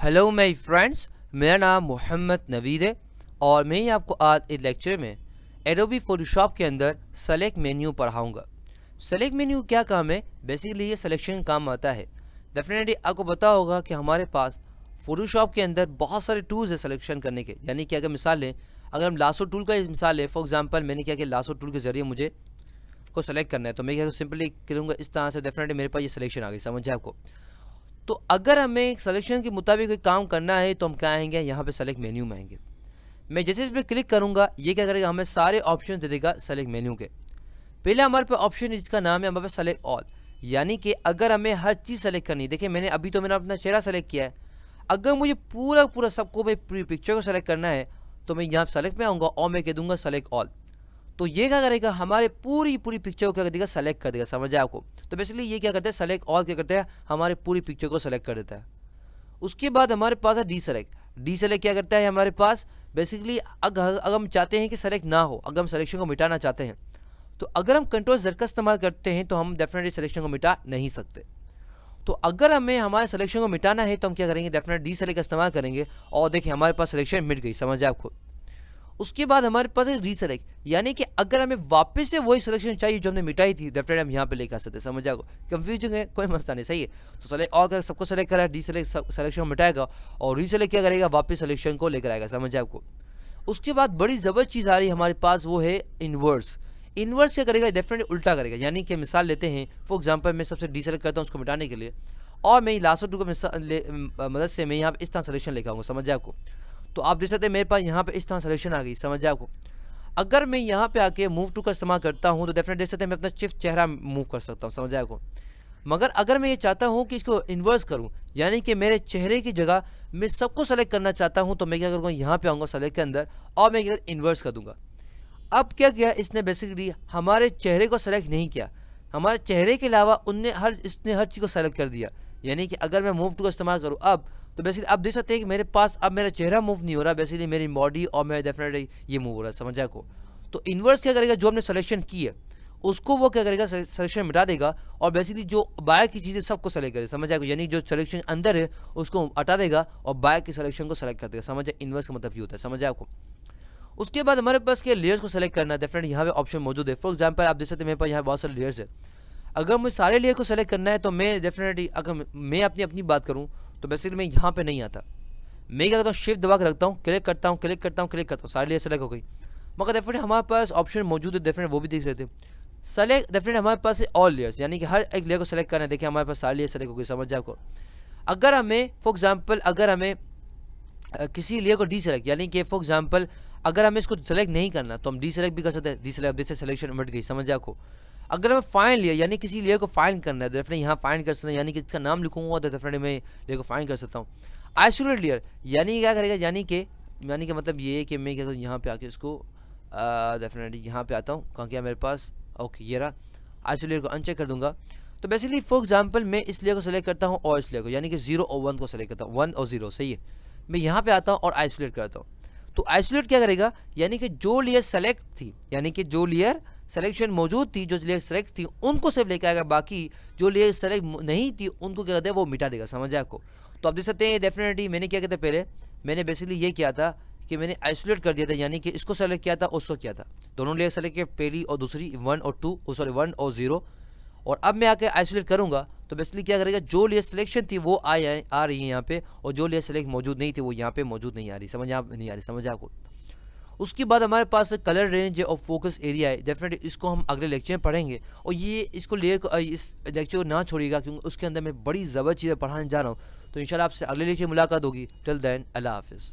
Hello my friends, मेरा नाम मोहम्मद नवीद है और मैं आपको आज इस लेक्चर में एडोबी फोटोशॉप के अंदर सेलेक्ट मेन्यू पढ़ाऊंगा। सेलेक्ट मेन्यू क्या काम है? बेसिकली ये सिलेक्शन काम आता है। डेफिनेटली आपको पता होगा कि हमारे पास फोटोशॉप के अंदर बहुत सारे टूल्स है सिलेक्शन करने के। यानी कि अगर मिसाल लें, अगर हम लासो टूल का मिसाल लें, फॉर एग्जांपल मैंने क्या कि लासो टूल के ज़रिए मुझे को सेलेक्ट करना है, तो मैं क्या सिंपली करूँगा इस तरह से। डेफिनेटली मेरे पास ये सिलेक्शन आ गई, समझ जाए आपको। तो अगर हमें सिलेक्शन के मुताबिक कोई काम करना है तो हम क्या आएंगे, यहाँ पे सेलेक्ट मेन्यू में आएंगे। मैं जैसे इस पर क्लिक करूँगा, ये क्या करेगा, हमें सारे ऑप्शन दे देगा सेलेक्ट मेन्यू के। पहले हमारे पास ऑप्शन जिसका नाम है हमारे पास सेलेक्ट ऑल, यानी कि अगर हमें हर चीज़ सेलेक्ट करनी है। देखिए मैंने अभी तो मैंने अपना चेहरा सेलेक्ट किया है। अगर मुझे पूरा पूरा सबको मैं पूरी पिक्चर को सेलेक्ट करना है तो मैं यहाँ सेलेक्ट में आऊँगा और मैं कह दूँगा सेलेक्ट ऑल। तो ये क्या करेगा, हमारे पूरी पूरी पिक्चर को क्या कर देगा, सेलेक्ट कर देगा। समझ आए आपको? तो बेसिकली ये क्या करता है, सेलेक्ट ऑल क्या करता है, हमारे पूरी पिक्चर को सेलेक्ट कर देता है। उसके बाद हमारे पास है डी सेलेक्ट। डी सेलेक्ट क्या करता है हमारे पास, बेसिकली अगर हम चाहते हैं कि सेलेक्ट ना हो, अगर हम सिलेक्शन को मिटाना चाहते हैं, तो अगर हम कंट्रोल Z का इस्तेमाल करते हैं तो हम डेफिनेटली सिलेक्शन को मिटा नहीं सकते। तो अगर हमें हमारे सिलेक्शन को मिटाना है तो हम क्या करेंगे, डेफिनेटली डी सेलेक्ट का इस्तेमाल करेंगे और देखिए हमारे पास सिलेक्शन मिट गई। समझ आए आपको? उसके बाद हमारे पास है रीसेलेक्ट, यानी कि अगर हमें वापस से वही सिलेक्शन चाहिए जो हमने मिटाई थी, डेफिनेटली हम यहाँ पे लेकर आ सकते हैं। समझ आएगा? कंफ्यूजन है, कोई मसला नहीं, सही है। तो सेलेक्ट और सबको सेलेक्ट करा, डी सेलेक्ट सिलेक्शन को मिटाएगा और रीसेलेक्ट क्या करेगा, वापस सिलेक्शन को लेकर आएगा। समझ आए आपको? उसके बाद बड़ी ज़बरदस्त चीज़ आ रही है हमारे पास, वो है इन्वर्स। इन्वर्स क्या करेगा, डेफिनेटली उल्टा करेगा। यानी कि मिसाल लेते हैं, फॉर एग्जाम्पल मैं सबसे डी सेलेक्ट करता हूँ उसको मिटाने के लिए, और मैं लास्ट टू को मदद से मैं यहाँ पे इस तरह सिलेक्शन लेकर आऊँगा। समझ आए आपको? तो आप देख सकते हैं मेरे पास यहाँ पे इस तरह सिलेक्शन आ गई। समझ आए आपको? अगर मैं यहाँ पे आके मूव टू का इस्तेमाल करता हूँ तो डेफिनेट देख सकते हैं मैं अपना शिफ्ट चेहरा मूव कर सकता हूँ। समझ आए आपको? मगर अगर मैं ये चाहता हूँ कि इसको इन्वर्स करूँ, यानी कि मेरे चेहरे की जगह मैं सबको सेलेक्ट करना चाहता हूँ, तो मैं क्या करूँगा, यहाँ पे आऊँगा सेलेक्ट के अंदर और मैं क्या इन्वर्स कर दूँगा। अब क्या किया इसने, बेसिकली हमारे चेहरे को सेलेक्ट नहीं किया, हमारे चेहरे के अलावा इसने हर चीज़ को सेलेक्ट कर दिया। यानी कि अगर मैं मूव टू का इस्तेमाल करूँ अब, तो बेसिकली आप देख सकते हैं कि मेरे पास अब मेरा चेहरा मूव नहीं हो रहा, बेसिकली मेरी बॉडी और मेरा डेफिनेटली ये मूव हो रहा है। समझ आए को? तो इन्वर्स क्या करेगा, जो हमने सिलेक्शन की है उसको वो क्या करेगा, सिलेक्शन मिटा देगा और बेसिकली जो बाहर की चीज़ें सबको सेलेक्ट करेगा। समझ आएगा? यानी जो सिलेक्शन अंदर है उसको हटा देगा और बाहर की सिलेक्शन को सेलेक्ट कर देगा। समझ आए? इन्वर्स का मतलब ये होता है। समझ आए आपको? उसके बाद हमारे पास क्या, लेयर्स को सेलेक्ट करना है। डेफिनेटली यहाँ पे ऑप्शन मौजूद है। फॉर एग्जांपल आप देख सकते हैं मेरे पास यहाँ बहुत सारे लेयर्स है। अगर मुझे सारे लेयर को सेलेक्ट करना है तो मैं डेफिनेटली, अगर मैं अपनी बात करूँ तो बेसिकली मैं यहाँ पे नहीं आता। मैं क्या करता हूँ, शिफ्ट दबा के रखता हूँ, क्लिक करता हूँ, क्लिक करता हूँ, क्लिक करता हूँ, सारी लेयर सेलेक्ट हो गई। मगर डेफिनेटली हमारे पास ऑप्शन मौजूद है, डेफिनेट वो भी देख रहे थे। सेलेक्ट डेफिनेट हमारे पास है ऑल लेयर्स, यानी कि हर एक लेयर को सेलेक्ट करना है। देखिए हमारे पास सारी लेयर सेलेक्ट हो गई। समझ जाए आपको? अगर हमें फॉर एग्जाम्पल, अगर हमें किसी लेयर को डी सेलेक्ट, यानी कि फॉर एग्जाम्पल अगर हमें इसको सेलेक्ट नहीं करना तो हम डी सेलेक्ट भी कर सकते हैं। डी सेलेक्ट जैसे सिलेक्शन मिट गई। समझ जाए आपको? अगर हमें फाइंड लिया, यानी किसी लेयर को फाइंड करना है तो डेफिनेटली यहाँ फाइंड कर सकते हैं, यानी कि इसका नाम लिखूंगा तो डेफिनेटली मैं लेयर को फाइंड कर सकता हूँ। आइसोलेट लेयर, यानी क्या करेगा, यानी कि मतलब ये है कि मैं क्या करूँ, यहाँ पे आके इसको डेफिनेटली यहाँ पे आता हूँ, कहाँ क्या मेरे पास, ओके ये रहा। आइसोलेट को अनचेक कर दूंगा। तो बेसिकली फॉर एग्जाम्पल मैं इस लेयर को सेलेक्ट करता हूँ और इस लेयर को, यानी कि 0 और 1 को सेलेक्ट करता हूँ, 1 और 0, सही है। मैं यहाँ पे आता हूँ और आइसोलेट करता हूँ। तो आइसोलेट क्या करेगा, यानी कि जो लेयर सेलेक्ट थी, यानी कि जो लेयर सिलेक्शन मौजूद थी, जो लेयर सेलेक्ट थी उनको सिर्फ लेकर आएगा, बाकी जो लेयर सेलेक्ट नहीं थी उनको क्या करता है, वो मिटा देगा। समझ आए आपको? तो आप देख सकते हैं डेफिनेटली मैंने क्या कहते पहले, मैंने बेसिकली ये किया था कि मैंने आइसोलेट कर दिया था, यानी कि इसको सेलेक्ट किया था, उसको किया था, दोनों लेयर सेलेक्ट किया, पहली और दूसरी, 1 और 2, सॉरी 1 और 0। और अब मैं आके आइसोलेट करूंगा तो बेसिकली क्या करेगा, जो लेयर सिलेक्शन थी वो आ रही है यहाँ पे, और जो लेयर सेलेक्ट मौजूद नहीं थी वो यहाँ पे मौजूद नहीं आ रही। समझ नहीं आ रही? समझ आपको? उसके बाद हमारे पास कलर रेंज और फोकस एरिया है। डेफिनेटली इसको हम अगले लेक्चर में पढ़ेंगे और ये इसको लेयर को इस लेक्चर को ना छोड़िएगा, क्योंकि उसके अंदर मैं बड़ी ज़बरदस्त चीज़ें पढ़ाने जा रहा हूँ। तो इंशाल्लाह आपसे अगले लेक्चर में मुलाकात होगी। टिल देन अल्लाह हाफिज़।